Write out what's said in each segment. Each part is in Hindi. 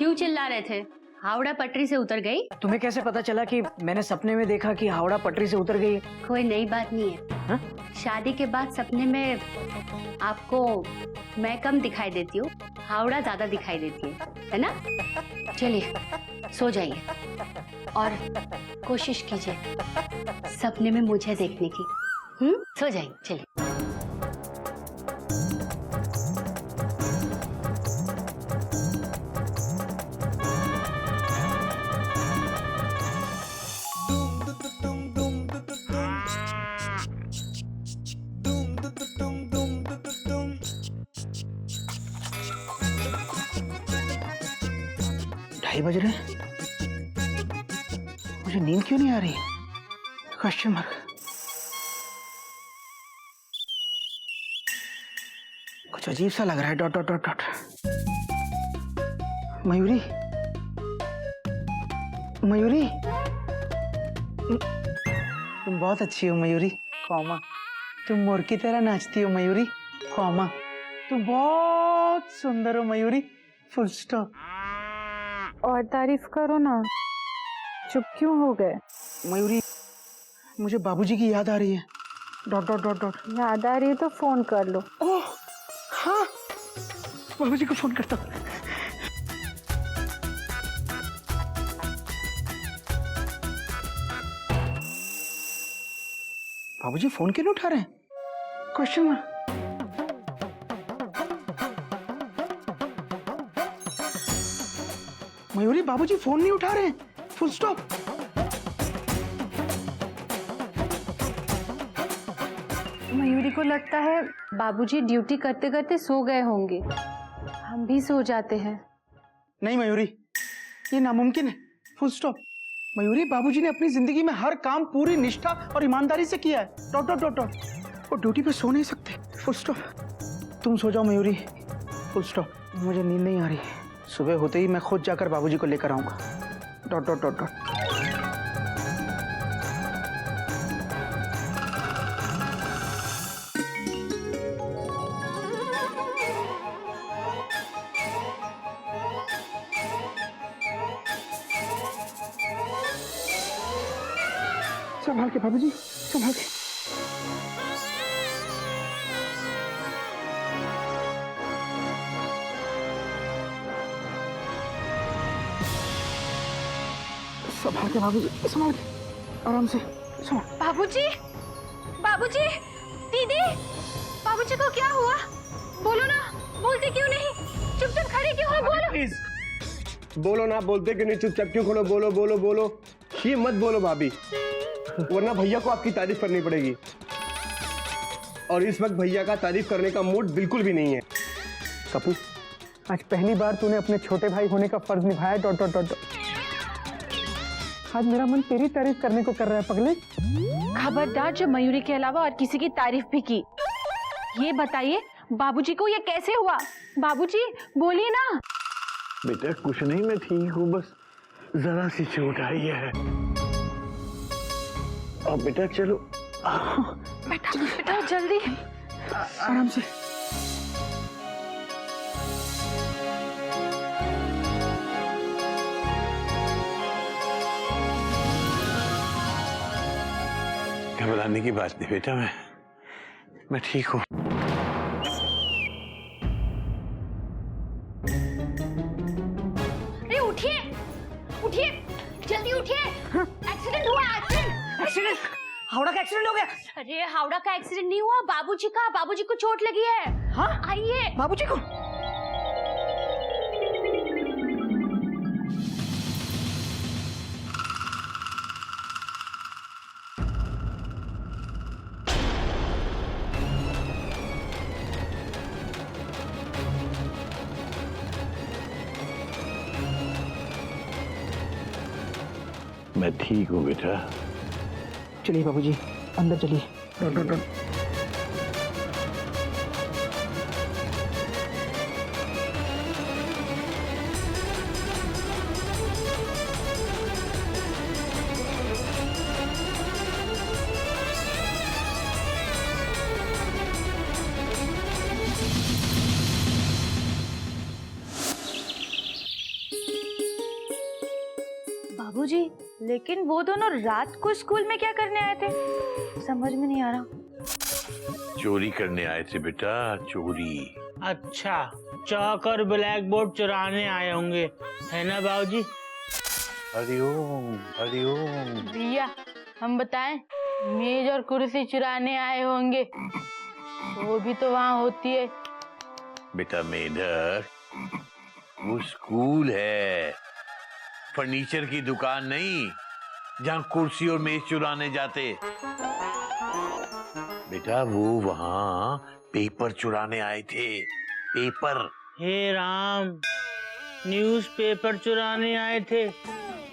क्यों चिल्ला रहे थे? हावड़ा पटरी से उतर गई? तुम्हें कैसे पता चला कि मैंने सपने में देखा कि हावड़ा पटरी से उतर गई है? कोई नई बात नहीं है। हा? शादी के बाद सपने में आपको मैं कम दिखाई देती हूँ, हावड़ा ज्यादा दिखाई देती है ना? चलिए सो जाइए और कोशिश कीजिए सपने में मुझे देखने की। सो जाइए, चलिए। ढाई बज रहे हैं, मुझे नींद क्यों नहीं आ रही? Question mark. कुछ अजीब सा लग रहा है। Dot dot dot dot. Mayuri, Mayuri, तुम बहुत अच्छी हो मयूरी, कॉमा। तुम मोर की तरह नाचती हो मयूरी, कॉमा। तुम बहुत सुंदर हो मयूरी, फुल स्टॉप। और तारीफ करो ना, चुप क्यों हो गए? मयूरी, मुझे बाबूजी की याद आ रही है। Dot dot dot dot. याद आ रही है तो फोन कर लो। ओह हाँ, बाबूजी को फोन करता हूँ। बाबूजी फोन क्यों नहीं उठा रहे हैं? Question mark. मयूरी, बाबूजी फोन नहीं उठा रहे हैं, फुल स्टॉप। मयूरी को लगता है बाबूजी ड्यूटी करते करते सो गए होंगे, हम भी सो जाते हैं। नहीं मयूरी, ये नामुमकिन है, फुल स्टॉप। मयूरी, बाबूजी ने अपनी जिंदगी में हर काम पूरी निष्ठा और ईमानदारी से किया है। Dot dot dot dot. वो ड्यूटी पे सो नहीं सकते, फुल स्टॉप। तुम सो जाओ मयूरी, फुल स्टॉप। मुझे नींद नहीं आ रही, सुबह होते ही मैं खुद जाकर बाबूजी को लेकर आऊंगा। Dot dot dot dot. संभाल के बाबूजी, संभाल के। संभाल के बाबूजी, संभाल के, आराम से संभाल। बाबूजी, बाबूजी, दीदी, बाबूजी को क्या हुआ? बोलो ना, बोलते क्यों नहीं? चुपचाप खड़े क्यों हो? बोलो प्लीज बोलो ना, बोलते क्यों नहीं? चुपचाप क्यों खड़े? बोलो बोलो बोलो। ये मत बोलो भाभी, वरना भैया को आपकी तारीफ करनी पड़ेगी, और इस वक्त भैया का तारीफ करने का मूड बिल्कुल भी नहीं है। कपूर, आज पहली बार तूने अपने छोटे भाई होने का फर्ज निभाया। Dot dot dot. आज मेरा मन तेरी तारीफ करने को कर रहा है पगले। खबरदार जो मयूरी के अलावा और किसी की तारीफ भी की। ये बताइए बाबूजी को ये कैसे हुआ? बाबूजी बोलिए ना। बेटा कुछ नहीं, मैं ठीक हूँ, बस जरा सी चोट आई है। अब बेटा चलो। बेटा बेटा जल्दी। आराम से। घबराने की बात नहीं बेटा, मैं ठीक हूँ। अरे उठिए, उठिए, जल्दी उठिए। एक्सीडेंट हुआ, एक्सीडेंट। एक्सीडेंट? हावड़ा का एक्सीडेंट हो गया? अरे हावड़ा का एक्सीडेंट नहीं हुआ, बाबूजी का। बाबूजी को चोट लगी है। हाँ? आइए। बाबूजी को? मैं ठीक हूँ बेटा। चलिए बाबूजी, अंदर चलिए। Dot dot dot. बाबूजी, लेकिन वो दोनों रात को स्कूल में क्या करने आए थे? समझ में नहीं आ रहा। चोरी करने आए थे बेटा, चोरी। अच्छा, चौक और ब्लैक बोर्ड चुराने आए होंगे, है ना बाबूजी? हरिओम हरिओम। भैया हम बताएं, मेज और कुर्सी चुराने आए होंगे, वो भी तो वहाँ होती है। बेटा मेढक, वो स्कूल है, फर्नीचर की दुकान नहीं जहाँ कुर्सी और मेज चुराने जाते। बेटा वो वहाँ पेपर चुराने आए थे, पेपर। हे राम, न्यूज़पेपर चुराने आए थे।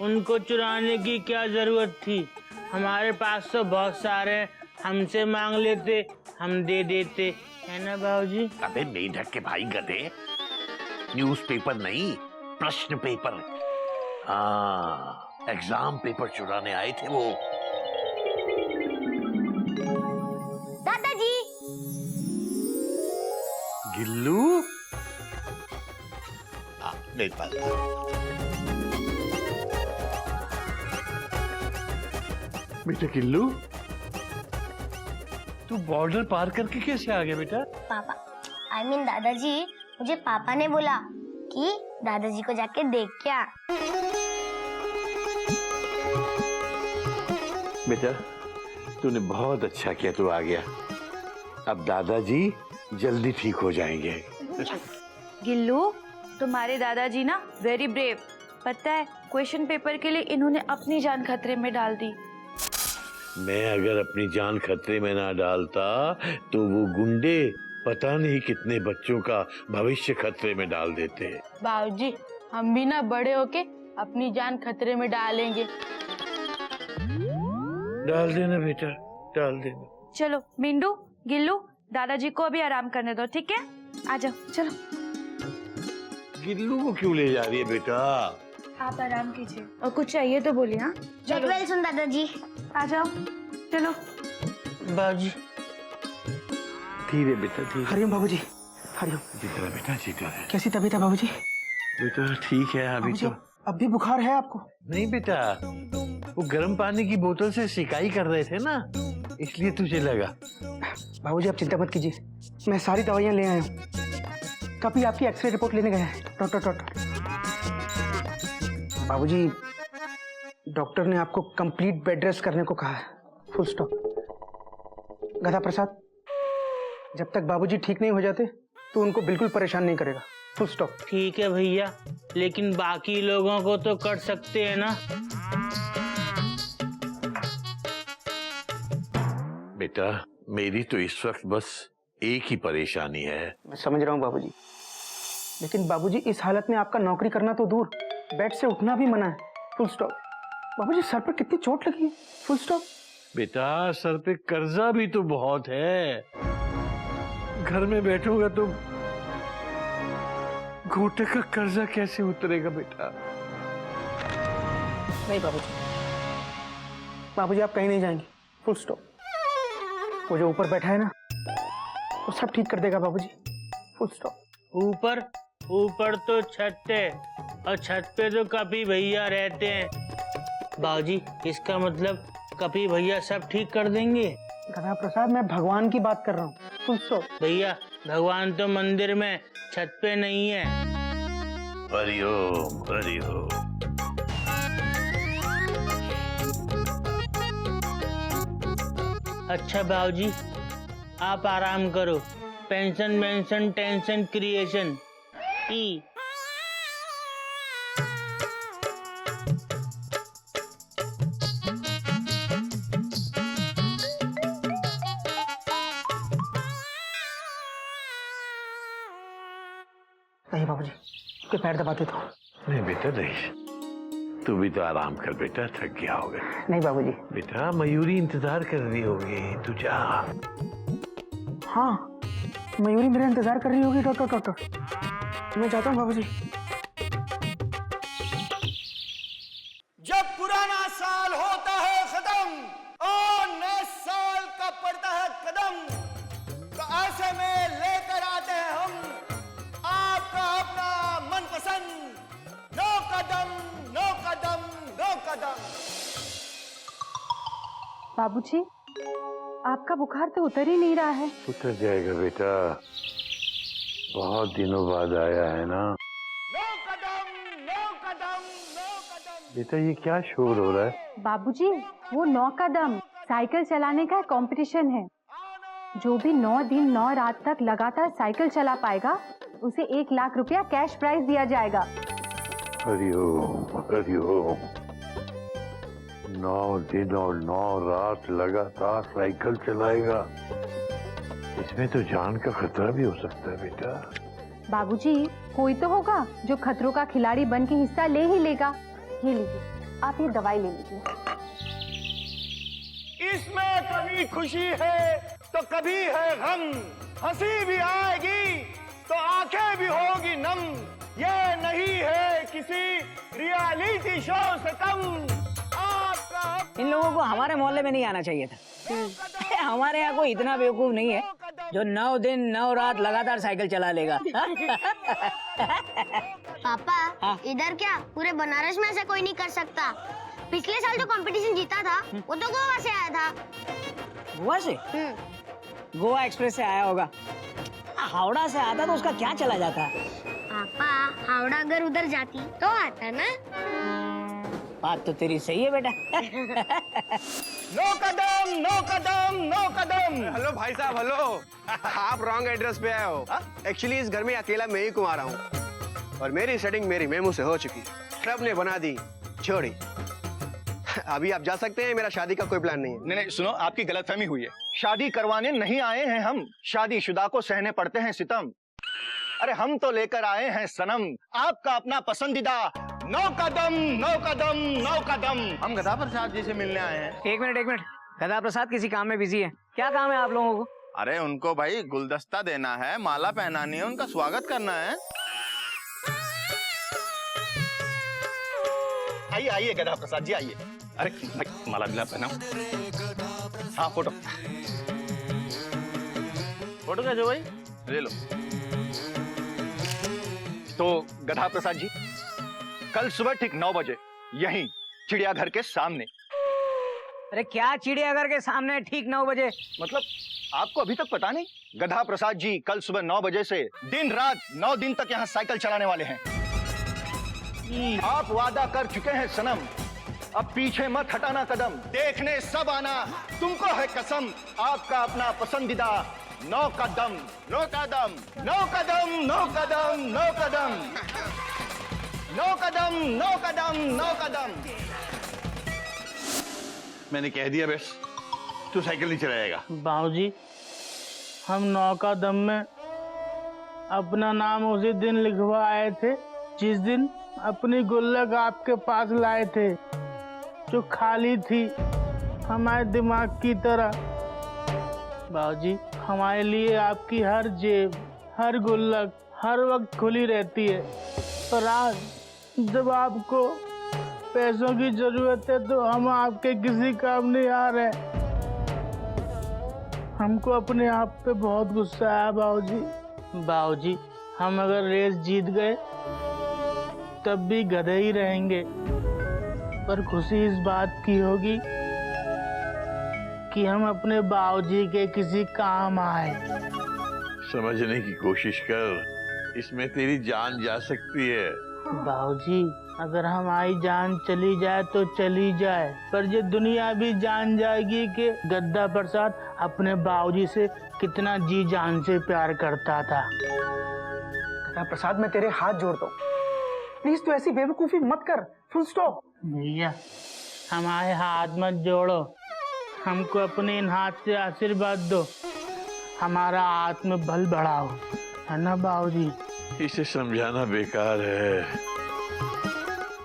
उनको चुराने की क्या जरूरत थी? हमारे पास तो बहुत सारे हैं, हमसे मांग लेते, हम दे देते, है ना बाबूजी? अबे मेढक के भाई गधे, न्यूज़पेपर नहीं, प्रश्न पेपर। हाँ, एग्जाम पेपर चुराने आए थे वो। दादाजी। गिल्लू, मेरे पास बेटा गिल्लू, तू बॉर्डर पार करके कैसे आ गया बेटा? पापा, I mean दादाजी, मुझे पापा ने बोला कि दादाजी को जाके देख के आ। बेटा तूने बहुत अच्छा किया, तू आ गया। अब दादाजी जल्दी ठीक हो जाएंगे। गिल्लू, तुम्हारे दादाजी ना वेरी ब्रेव। पता है, क्वेश्चन पेपर के लिए इन्होंने अपनी जान खतरे में डाल दी। मैं अगर अपनी जान खतरे में ना डालता तो वो गुंडे पता नहीं कितने बच्चों का भविष्य खतरे में डाल देते। बाबूजी, हम भी ना बड़े होके अपनी जान खतरे में डालेंगे। डाल देना बेटा, डाल देना। चलो मिंडू, गिल्लू, दादाजी को अभी आराम करने दो, ठीक है? आ जाओ, चलो। गिल्लू को क्यों ले जा रही है बेटा? आप आराम कीजिए, और कुछ चाहिए तो बोलिए। हाँ गेट वेल सुन दादाजी। आ जाओ, चलो। बाबूजी, धीरे बेटा, धीरे। हरिओम बाबूजी, हरिओम। जीता रहे बेटा, जीता रहे। कैसी तबीयत है बाबूजी? बेटा ठीक है अभी बाबूजी, तो। अब भी बुखार है आपको? नहीं बेटा, वो गर्म पानी की बोतल से सिकाई कर रहे थे ना, इसलिए तुझे लगा। बाबूजी आप चिंता मत कीजिए, मैं सारी दवाइयाँ ले आया हूँ। कभी आपकी एक्सरे रिपोर्ट लेने गया है डॉक्टर। बाबूजी, डॉक्टर ने आपको कंप्लीट बेड रेस्ट करने को कहा है, फुल स्टॉप। गधा प्रसाद, जब तक बाबूजी ठीक नहीं हो जाते तो उनको बिल्कुल परेशान नहीं करेगा, फुल स्टॉप। ठीक है भैया, लेकिन बाकी लोगों को तो कर सकते हैं ना? बेटा मेरी तो इस वक्त बस एक ही परेशानी है। मैं समझ रहा हूँ बाबूजी, लेकिन बाबूजी इस हालत में आपका नौकरी करना तो दूर, बेड से उठना भी मना है, फुल स्टॉप। बाबूजी सर पर कितनी चोट लगी है, फुल स्टॉप। बेटा सर पे कर्जा भी तो बहुत है, घर में बैठूंगा तो घोटे का कर्जा कैसे उतरेगा बेटा? नहीं बाबूजी, बाबूजी आप कहीं नहीं जाएंगे, फुल स्टॉप। वो जो ऊपर बैठा है ना, वो सब ठीक कर देगा बाबूजी, फुल स्टॉप। ऊपर ऊपर तो छत है, और छत पे तो कपी भैया रहते हैं। बाबूजी, इसका मतलब कपी भैया सब ठीक कर देंगे? गधा प्रसाद, मैं भगवान की बात कर रहा हूँ, फुल स्टॉप। भैया, भगवान तो मंदिर में, छत पे नहीं है। हरिओम हरिओम। अच्छा बाबूजी, आप आराम करो। पेंशन मेंशन टेंशन क्रिएशन ई। नहीं बाबूजी, उसके पैर दबा देता हूँ। नहीं बेटा नहीं, तू भी तो आराम कर बेटा, थक गया होगा। नहीं बाबूजी। बेटा मयूरी इंतजार कर रही होगी, तू जा। हाँ, मयूरी मेरा इंतजार कर रही होगी डॉक्टर। मैं जाता हूँ बाबूजी। जब पुराना साल होता है खत्म और नए साल का पड़ता है कदम, तो ऐसे में लेकर आते हैं हम आपका अपना मनपसंद नो कदम नो कदम नो कदम। कदम। बाबूजी, आपका बुखार तो उतर ही नहीं रहा है। उतर जाएगा बेटा, बहुत दिनों बाद आया है ना। नो कदम, नो कदम, नो कदम। बेटा ये क्या शोर हो रहा है? बाबूजी, वो 9 कदम साइकिल चलाने का कंपटीशन है। जो भी 9 दिन 9 रात तक लगातार साइकिल चला पाएगा उसे 1 लाख रुपया कैश प्राइज दिया जाएगा। हरिओम हरिओम। 9 दिन और 9 रात लगातार साइकिल चलाएगा, इसमें तो जान का खतरा भी हो सकता है बेटा। बाबूजी, कोई तो होगा जो खतरों का खिलाड़ी बन के हिस्सा ले ही लेगा। ये लीजिए, आप ये दवाई ले लीजिए। इसमें कभी खुशी है तो कभी है गम, हंसी भी आएगी तो आंखें भी होगी नम। ये नहीं है किसी रियलिटी शो से कम। आपका इन लोगों को हमारे मोहल्ले में नहीं आना चाहिए था। हमारे यहाँ कोई इतना बेवकूफ नहीं है जो 9 दिन 9 रात लगातार साइकिल चला लेगा। पापा, इधर क्या पूरे बनारस में ऐसा कोई नहीं कर सकता। पिछले साल जो कंपटीशन जीता था वो तो गोवा से आया था। गोवा से? गोवा एक्सप्रेस से आया होगा। हावड़ा से आता तो उसका क्या चला जाता। पापा, हावड़ा अगर उधर जाती तो आता ना। बात तो तेरी सही है बेटा। नो कदम, नो कदम, नो कदम। हेलो भाई साहब, हेलो। आप रॉन्ग एड्रेस पे आए हो। एक्चुअली इस घर में अकेला मैं ही कुमार हूँ और मेरी सेटिंग मेरी मेमू से हो चुकी, सब ने बना दी छोड़ी। अभी आप जा सकते हैं, मेरा शादी का कोई प्लान नहीं है। नहीं नहीं, सुनो, आपकी गलतफहमी हुई है। शादी करवाने नहीं आए हैं हम, शादीशुदा को सहने पड़ते हैं सितम। अरे हम तो लेकर आए हैं सनम, आपका अपना पसंदीदा 9 कदम, 9 कदम, 9 कदम। हम गधा प्रसाद जी से मिलने आए हैं। एक मिनट, गधा प्रसाद किसी काम में बिजी है। क्या काम है आप लोगों को? अरे उनको भाई गुलदस्ता देना है, माला पहनानी है, उनका स्वागत करना है। आइए आइए गधा प्रसाद जी, आइए। अरे भाई, माला मिला पहनाओ। हाँ, फोटो फोटो कैसे भाई? ले लो। तो गधा प्रसाद जी, कल सुबह ठीक 9 बजे यहीं चिड़ियाघर के सामने। अरे क्या चिड़ियाघर के सामने ठीक 9 बजे? मतलब आपको अभी तक पता नहीं? गधा प्रसाद जी कल सुबह 9 बजे से दिन रात 9 दिन तक यहाँ साइकिल चलाने वाले हैं। आप वादा कर चुके हैं सनम, अब पीछे मत हटाना कदम, देखने सब आना, तुमको है कसम। आपका अपना पसंदीदा 9 कदम, 9 कदम, 9 कदम, 9 कदम, 9 कदम, 9 कदम, 9 कदम, 9 कदम। मैंने कह दिया बस, तू साइकिल नहीं चलाएगा। बाबूजी, हम 9 कदम में अपना नाम उसी दिन लिखवा आए थे जिस दिन अपनी गुल्लक आपके पास लाए थे, जो खाली थी हमारे दिमाग की तरह। बाबूजी, हमारे लिए आपकी हर जेब, हर गुल्लक हर वक्त खुली रहती है, पर आज जब आपको पैसों की जरूरत है तो हम आपके किसी काम नहीं आ रहे। हमको अपने आप पे बहुत गुस्सा है बाबूजी। बाबूजी, हम अगर रेस जीत गए तब भी गधे ही रहेंगे, पर खुशी इस बात की होगी कि हम अपने बाबूजी के किसी काम आए। समझने की कोशिश कर, इसमें तेरी जान जा सकती है। बाबूजी, अगर हमारी जान चली जाए तो चली जाए, पर ये दुनिया भी जान जाएगी कि गद्दा प्रसाद अपने बाबूजी से कितना जी जान से प्यार करता था। गधा प्रसाद, मैं तेरे हाथ जोड़ता हूँ, प्लीज तू ऐसी बेवकूफी मत कर। Full stop. भैया, हमारे हाथ मत जोड़ो, हमको अपने इन हाथ से आशीर्वाद दो, हमारा आत्म बल बढ़ाओ, है ना बाबूजी? इसे समझाना बेकार है,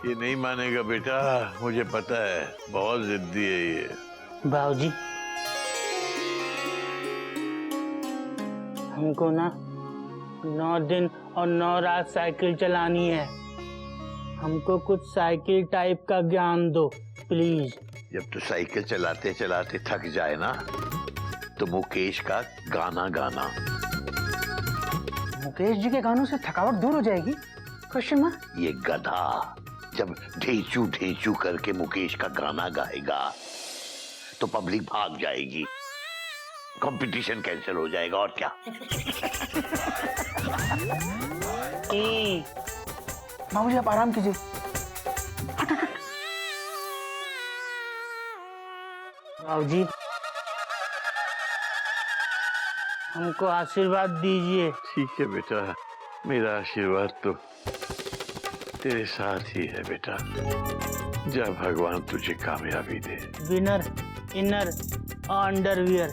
ये नहीं मानेगा बेटा, मुझे पता है, बहुत जिद्दी है ये। बाबूजी, हमको ना 9 दिन और 9 रात साइकिल चलानी है, हमको कुछ साइकिल टाइप का ज्ञान दो प्लीज। जब तू साइकिल चलाते चलाते थक जाए ना, तो मुकेश का गाना गाना। मुकेश जी के गानों से थकावट दूर हो जाएगी? Question mark. ये गधा जब ढेचू ढेचू करके मुकेश का गाना गाएगा तो पब्लिक भाग जाएगी, कंपटीशन कैंसिल हो जाएगा और क्या। बाबूजी आप आराम कीजिए। बाबूजी हमको आशीर्वाद दीजिए। ठीक है बेटा, मेरा आशीर्वाद तो तेरे साथ ही है बेटा। जा भगवान तुझे कामयाबी दे। Winner inner underwear.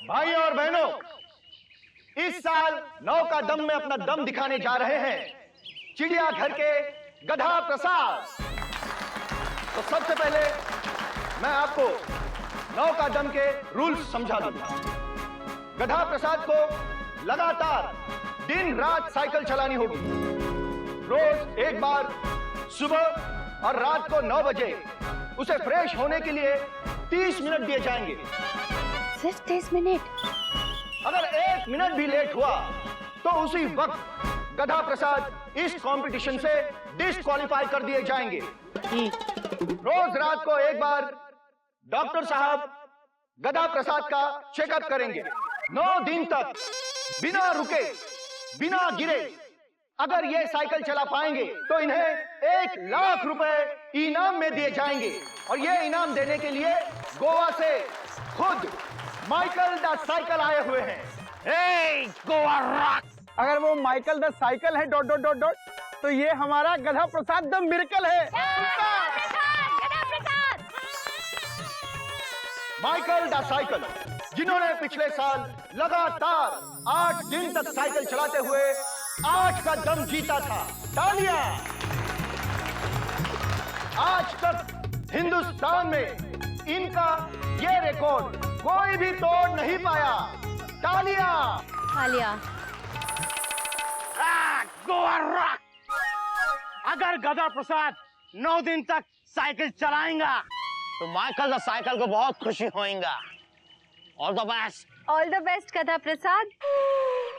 भाई और बहनों, इस साल 9 का दम में अपना दम दिखाने जा रहे हैं चिड़ियाघर के गधा प्रसाद। तो सबसे पहले मैं आपको 9 का दम के रूल्स समझा दूंगा। गधा प्रसाद को लगातार दिन रात साइकिल चलानी होगी। रोज एक बार सुबह और रात को 9 बजे उसे फ्रेश होने के लिए 30 मिनट दिए जाएंगे। सिर्फ 30 मिनट? अगर 1 मिनट भी लेट हुआ तो उसी वक्त गधा प्रसाद इस कंपटीशन से डिस्क्वालीफाई कर दिए जाएंगे। रोज रात को एक बार डॉक्टर साहब गधा प्रसाद का चेकअप करेंगे। 9 दिन तक बिना रुके बिना गिरे अगर ये साइकिल चला पाएंगे तो इन्हें 1 लाख रुपए इनाम में दिए जाएंगे। और ये इनाम देने के लिए गोवा से खुद माइकल द साइकिल आए हुए हैं। गोवा रॉक। अगर वो माइकल द साइकिल है ... तो ये हमारा गधा प्रसाद द मिरेकल है। माइकल द साइकिल, जिन्होंने पिछले साल लगातार 8 दिन तक साइकिल चलाते हुए 8 का दम जीता था। तालियां! आज तक हिंदुस्तान में इनका ये रिकॉर्ड कोई भी तोड़ नहीं पाया। तालियां! तालियां। गोवा रॉक। अगर गधा प्रसाद 9 दिन तक साइकिल चलाएगा तो माइकल द साइकिल को बहुत खुशी होएगा। All the best. All the best गधा प्रसाद।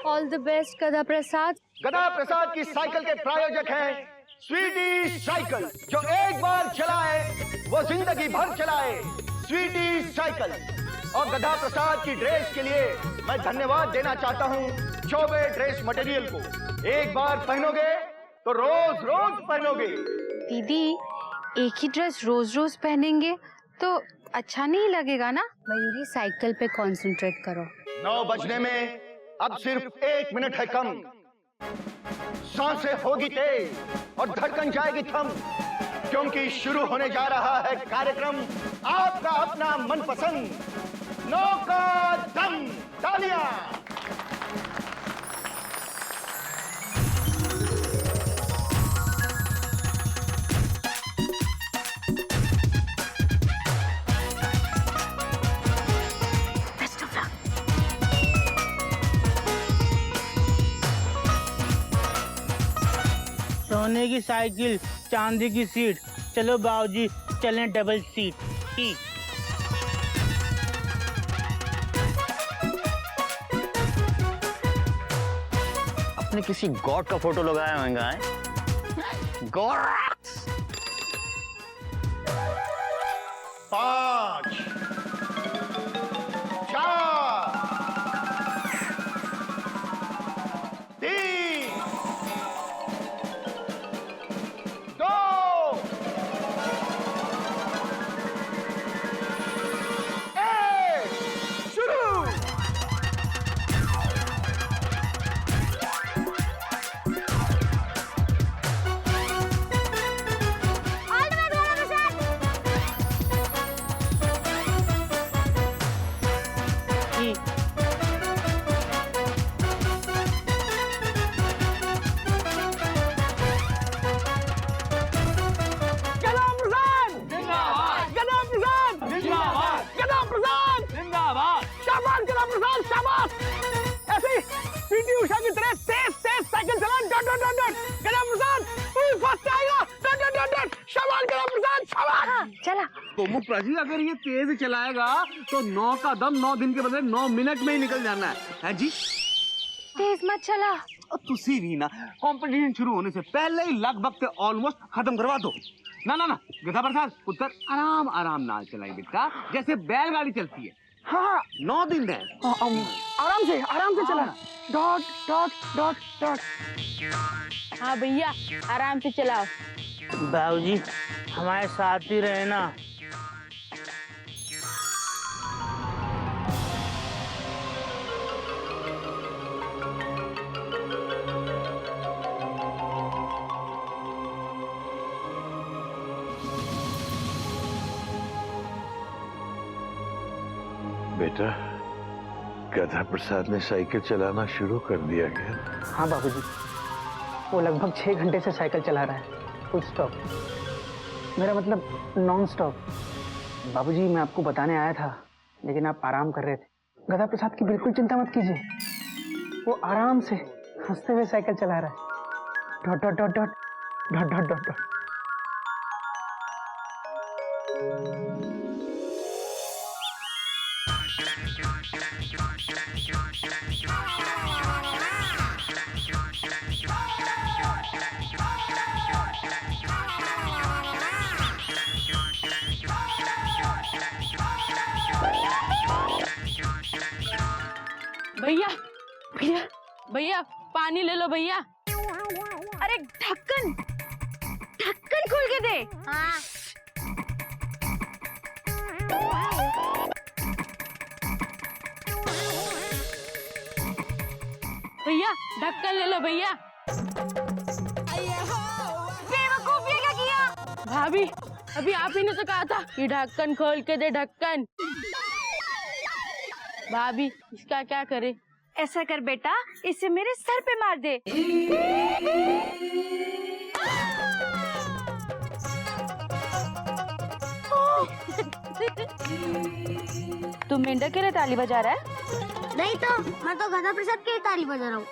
ऑल द बेस्ट गधा प्रसाद। गधा प्रसाद की साइकिल के प्रायोजक हैं स्वीटी साइकिल। जो एक बार चलाए वो जिंदगी भर चलाए। स्वीटी साइकिल। और गधा प्रसाद की ड्रेस के लिए मैं धन्यवाद देना चाहता हूँ चौबे ड्रेस मटेरियल को। एक बार पहनोगे तो रोज रोज पहनोगे। दीदी एक ही ड्रेस रोज रोज पहनेंगे तो अच्छा नहीं लगेगा ना। मयूरी साइकिल पे कंसंट्रेट करो। 9 बजने में अब सिर्फ 1 मिनट है कम। सांसें होगी तेज और धड़कन जाएगी थम, क्योंकि शुरू होने जा रहा है कार्यक्रम आपका अपना मनपसंद 9 का दम। तालियां। सोने की साइकिल, चांदी की सीट, चलो बाबूजी चलें डबल सीट की। अपने किसी गॉड का फोटो लगाया होगा है? गॉड। 5 4 3 2 1 शुरू। तो मुखराजी अगर ये तेज चलाएगा तो 9 का दम 9 दिन के बदले 9 मिनट में ही निकल जाना है जी। तेज मत चला। तुसी भी ना कंपटीशन शुरू होने से पहले ही लगभग ऑलमोस्ट खत्म करवा दो। ना ना ना गधा प्रसाद पुत्र आराम आराम नाल चलाई बेटा, जैसे बैलगाड़ी चलती है। हाँ 9 दिन है, आराम से चलाना। Dot dot dot dot. हाँ भैया आराम से चलाओ। बाबूजी हमारे साथ ही रहे ना। बेटा गधा प्रसाद ने साइकिल चलाना शुरू कर दिया क्या? हाँ बाबूजी, वो लगभग 6 घंटे से साइकिल चला रहा है, फुल स्टॉप। मेरा मतलब नॉन स्टॉप। बाबूजी मैं आपको बताने आया था, लेकिन आप आराम कर रहे थे। गधा प्रसाद की बिल्कुल चिंता मत कीजिए, वो आराम से हंसते हुए साइकिल चला रहा है। Dot dot dot dot dot dot dot dot. भैया भैया भैया पानी ले लो भैया। अरे ढक्कन ढक्कन खोल के दे। हाँ। भैया ढक्कन ले लो भैया। बेवकूफ ये क्या किया? भाभी अभी आप ही ने तो कहा था कि ढक्कन खोल के दे ढक्कन। भाभी इसका क्या करे? ऐसा कर बेटा, इसे मेरे सर पे मार दे। तू मेंढक के लिए ताली बजा रहा है? नहीं तो मैं तो गधा प्रसाद के लिए ताली बजा रहा हूँ।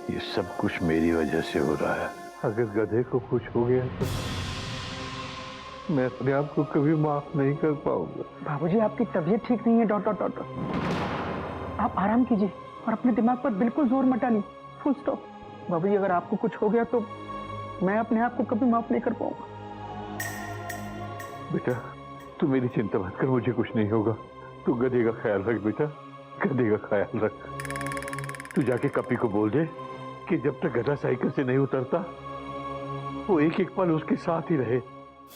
ये सब कुछ मेरी वजह से हो रहा है। अगर गधे को कुछ हो गया तो मैं अपने आप को कभी माफ नहीं कर पाऊंगा। बाबूजी आपकी तबीयत ठीक नहीं है। Dot dot dot dot. आप आराम कीजिए और अपने दिमाग पर बिल्कुल जोर मत डालिए। Full stop. बाबूजी अगर आपको कुछ हो गया तो मैं अपने आप को कभी माफ नहीं कर पाऊंगा। बेटा तू मेरी चिंता मत कर, मुझे कुछ नहीं होगा। तू गधे का ख्याल रख बेटा, गधे का ख्याल रख। तू जाके कपी को बोल दे कि जब तक गधा साइकिल से नहीं उतरता वो एक एक पल उसके साथ ही रहे।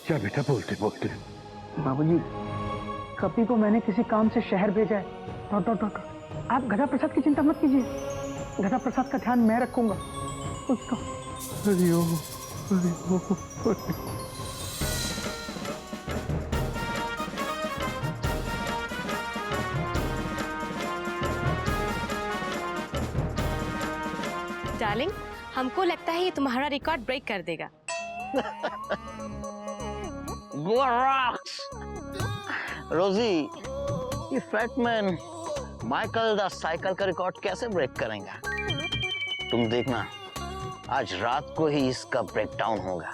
जा बेटा बोलते बोलते बाबूजी, कपी को मैंने किसी काम से शहर भेजा है। Dot dot dot. आप गधा प्रसाद की चिंता मत कीजिए, गधा प्रसाद का ध्यान मैं रखूंगा। उसका हरिओम हरिओम हरिओम। डार्लिंग, हमको लगता है ये तुम्हारा रिकॉर्ड ब्रेक कर देगा। रोजी, ये फैटमैन माइकल द साइकिल का रिकॉर्ड कैसे ब्रेक करेंगे? तुम देखना, आज रात को ही इसका ब्रेकडाउन होगा।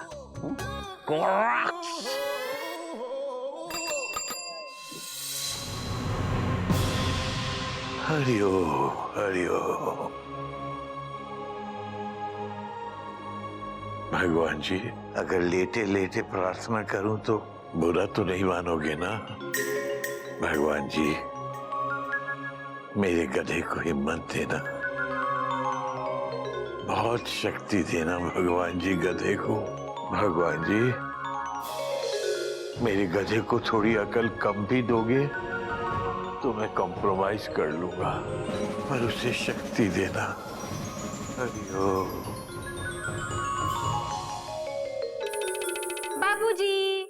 हरिओ हरिओ। भगवान जी, अगर लेटे लेटे प्रार्थना करूं तो बुरा तो नहीं मानोगे ना? भगवान जी, मेरे गधे को हिम्मत देना, बहुत शक्ति देना भगवान जी गधे को। भगवान जी, मेरे गधे को थोड़ी अकल कम भी दोगे तो मैं कॉम्प्रोमाइज कर लूंगा, पर उसे शक्ति देना। हरिओम। बाबूजी,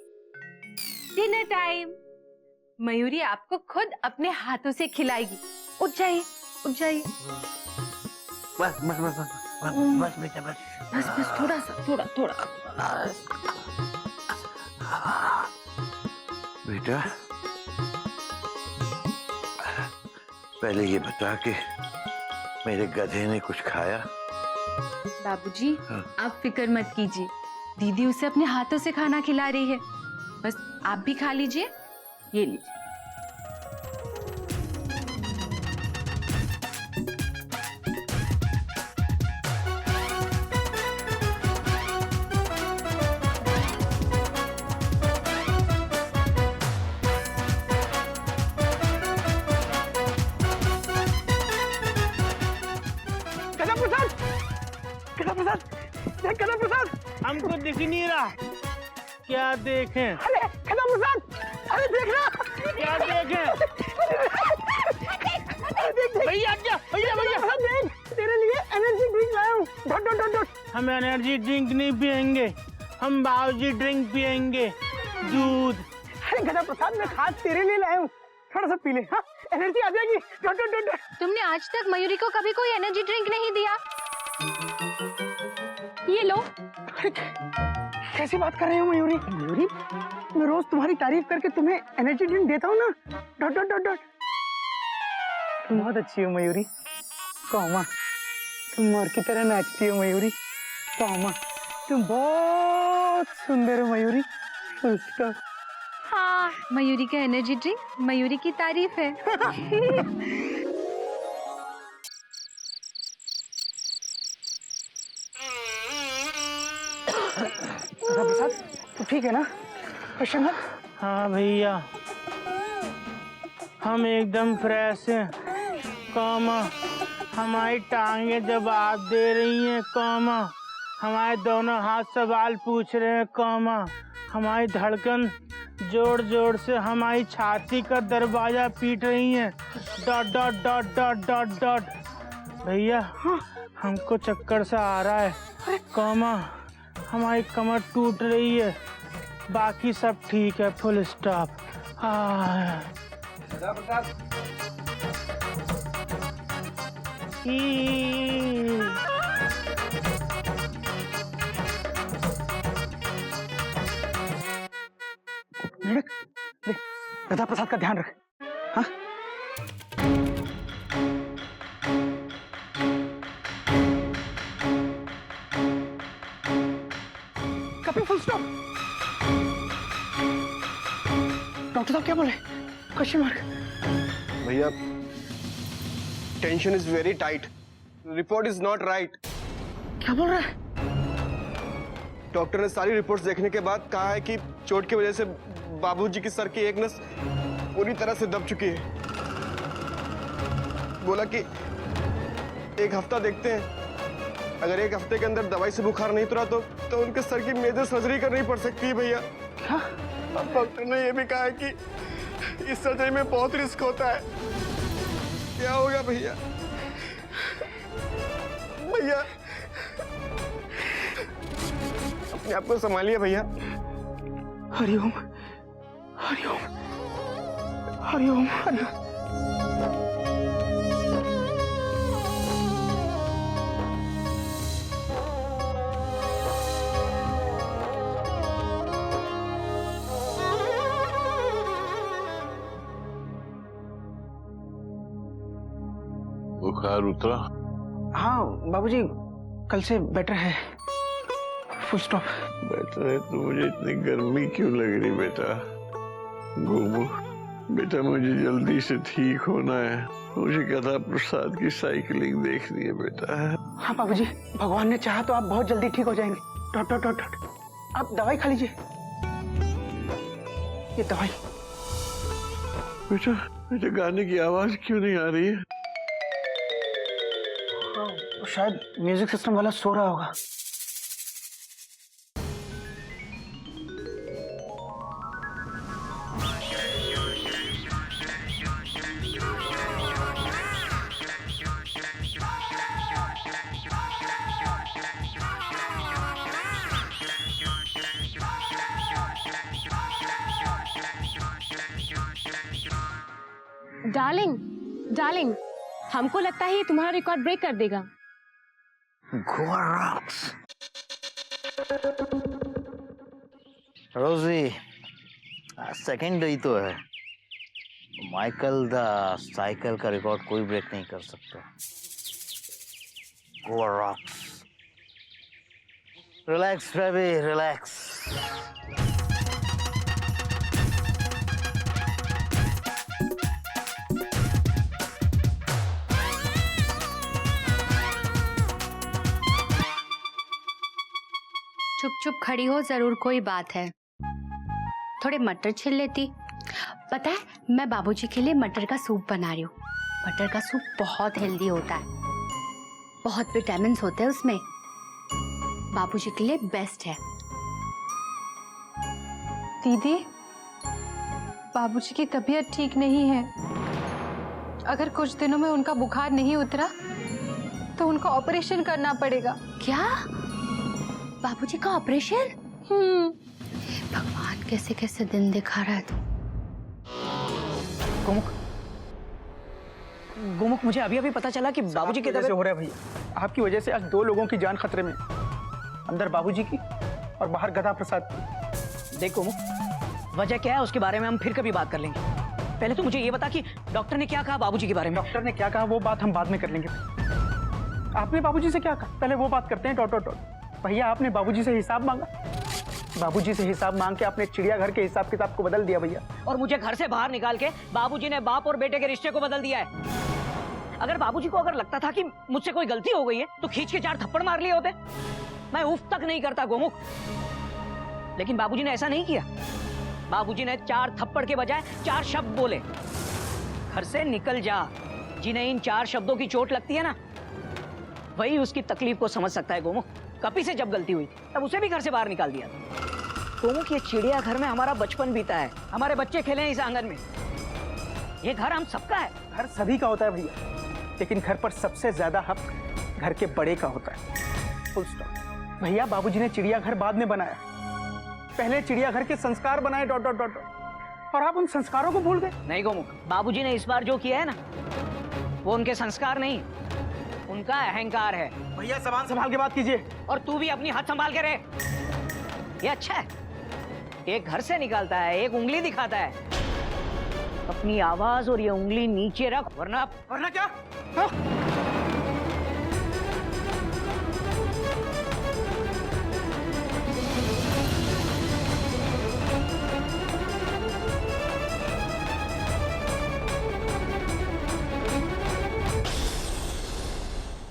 डिनर टाइम। मयूरी आपको खुद अपने हाथों से खिलाएगी। उठ जाइए, उठ जाइए। बस बस बस बस बेटा बस। बस बस, थोड़ा सा, थोड़ा थोड़ा। बेटा, पहले ये बता कि मेरे गधे ने कुछ खाया? बाबूजी, हाँ। आप फिक्र मत कीजिए, दीदी उसे अपने हाथों से खाना खिला रही है। बस आप भी खा लीजिए, ये लीजिए। गधा प्रसाद, गधा प्रसाद, देख गधा प्रसाद। हमको दिख नहीं रहा। क्या देखें? अरे गधा प्रसाद, अरे देखना। क्या देखें? भैया क्या? भैया भैया देख, तेरे लिए एनर्जी ड्रिंक लाया हूँ। Dot dot dot dot. हम एनर्जी ड्रिंक नहीं पियेंगे, हम बाबूजी ड्रिंक पियेंगे, दूध। अरे गधा प्रसाद, मैं खास तेरे लिए लाया हूँ, थोड़ा सा पी ले। हाँ, एनर्जी आ जाएगी। Dot dot dot dot. तुमने आज तक मयूरी को कभी कोई एनर्जी ड्रिंक नहीं दिया। ये लो। कैसी बात कर रही हो मयूरी? मयूरी, मैं रोज तुम्हारी तारीफ करके तुम्हें एनर्जी ड्रिंक देता हूँ ना। Dot dot dot dot. तुम बहुत अच्छी हो मयूरी। कौमा, तुम मोर की तरह नाचती हो मयूरी। कौमा, तुम बहुत सुंदर हो मयूरी। Full stop. हाँ, मयूरी का एनर्जी ड्रिंक मयूरी की तारीफ है। प्रसाद, तो ठीक है ना? क्वेश्चन मत। हाँ भैया, हम एकदम फ्रेश हैं। कौमा, हमारी टांगे जवाब दे रही हैं। कौमा, हमारे दोनों हाथ सवाल पूछ रहे हैं। कौमा, हमारी धड़कन जोर जोर से हमारी छाती का दरवाजा पीट रही हैं। Dot dot dot dot dot dot. भैया, हमको चक्कर सा आ रहा है। कौमा, हमारी कमर टूट रही है, बाकी सब ठीक है। Full stop. गधा प्रसाद का ध्यान रख। हाँ? कभी फुल स्टॉप। डॉक्टर साहब क्या बोले? Question mark. भैया, tension is very tight, report is not right. क्या बोल रहा है? डॉक्टर ने सारी रिपोर्ट्स देखने के बाद कहा है कि चोट की वजह से बाबूजी की सर की एक नस पूरी तरह से दब चुकी है। बोला कि एक हफ्ता देखते हैं, अगर एक हफ्ते के अंदर दवाई से बुखार नहीं उतरा तो उनके सर की मेजर सर्जरी करनी पड़ सकती है। भैया, क्या? अब डॉक्टर ने ये भी कहा है कि इस सर्जरी में बहुत रिस्क होता है। क्या होगा भैया? भैया अपने आप को संभालिए भैया। हरिओम हरिओम हरिओम हरिओम। बुखार उतरा? हाँ बाबूजी, कल से बेटर है। Full stop. बेटर है तो मुझे इतनी गर्मी क्यों लग रही बेटा? गोमू बेटा, मुझे जल्दी से ठीक होना है। मुझे कथा प्रसाद की साइकिलिंग देखनी है बेटा। हाँ बाबूजी, भगवान ने चाहा तो आप बहुत जल्दी ठीक हो जाएंगे। Dot dot dot dot. आप दवाई खा लीजिए, ये दवाई। बेटा बेटा, गाने की आवाज क्यों नहीं आ रही है? शायद म्यूजिक सिस्टम वाला सो रहा होगा। डार्लिंग, डार्लिंग, हमको लगता है ये तुम्हारा रिकॉर्ड ब्रेक कर देगा। गोवा रॉक्स। रोजी, सेकंड डे तो है। माइकल द साइकिल का रिकॉर्ड कोई ब्रेक नहीं कर सकता। Goa rocks. Relax baby, relax. चुप चुप खड़ी हो, जरूर कोई बात है। थोड़े मटर छिल लेती। पता है, मैं बाबूजी के लिए मटर का सूप बना रही हूँ। मटर का सूप बहुत हेल्दी होता है, बहुत विटामिन होते हैं उसमें। बाबूजी के लिए बेस्ट है। दीदी, बाबूजी की तबीयत ठीक नहीं है। अगर कुछ दिनों में उनका बुखार नहीं उतरा तो उनका ऑपरेशन करना पड़ेगा। क्या? बाबूजी का ऑपरेशन? भगवान, कैसे कैसे दिन दिखा रहा है तू। गोमुख, मुझे अभी अभी पता चला कि बाबूजी के तबीयत हो रहा है भैया। आपकी वजह से आज 2 लोगों की जान खतरे में। अंदर बाबूजी की और बाहर गधा प्रसाद की। देख गोमुख, वजह क्या है उसके बारे में हम फिर कभी बात कर लेंगे। पहले तो मुझे ये बता कि डॉक्टर ने क्या कहा बाबूजी के बारे में। डॉक्टर ने क्या कहा वो बात हम बाद में कर लेंगे। आपने बाबूजी से क्या कहा, पहले वो बात करते हैं। Dot dot dot. भैया, आपने बाबूजी से हिसाब मांगा। बाबूजी से हिसाब मांग के आपने चिड़ियाघर के हिसाब किताब को बदल दिया भैया। और मुझे घर से बाहर निकाल के बाबूजी ने बाप और बेटे के रिश्ते को बदल दिया है। अगर बाबूजी को अगर लगता था कि मुझसे कोई गलती हो गई है तो खींच के 4 थप्पड़ मार लिए होते। मैं उफ तक नहीं करता गोमुख, लेकिन बाबूजी ने ऐसा नहीं किया। बाबूजी ने 4 थप्पड़ के बजाय 4 शब्द बोले। घर से निकल जा। जिन्हें इन 4 शब्दों की चोट लगती है ना, वही उसकी तकलीफ को समझ सकता है गोमुख। कपी से जब गलती हुई तब उसे भी घर से बाहर निकाल दिया। गोमुख, ये चिड़ियाघर में हमारा बचपन बीता है। हमारे बच्चे खेले हैं इस आंगन में। ये घर हम सबका है। घर सभी का होता है भैया, लेकिन घर पर सबसे ज्यादा हक घर के बड़े का होता है। Full stop. भैया, बाबूजी ने चिड़ियाघर बाद में बनाया, पहले चिड़ियाघर के संस्कार बनाए। Dot dot dot. और आप उन संस्कारों को भूल गए। नहीं गोमुख, बाबूजी ने इस बार जो किया है ना, वो उनके संस्कार नहीं, उनका अहंकार है। भैया, जबान संभाल के बात कीजिए। और तू भी अपनी हाथ संभाल के रहे। ये अच्छा है, एक घर से निकालता है, एक उंगली दिखाता है। अपनी आवाज और ये उंगली नीचे रख, वरना क्या?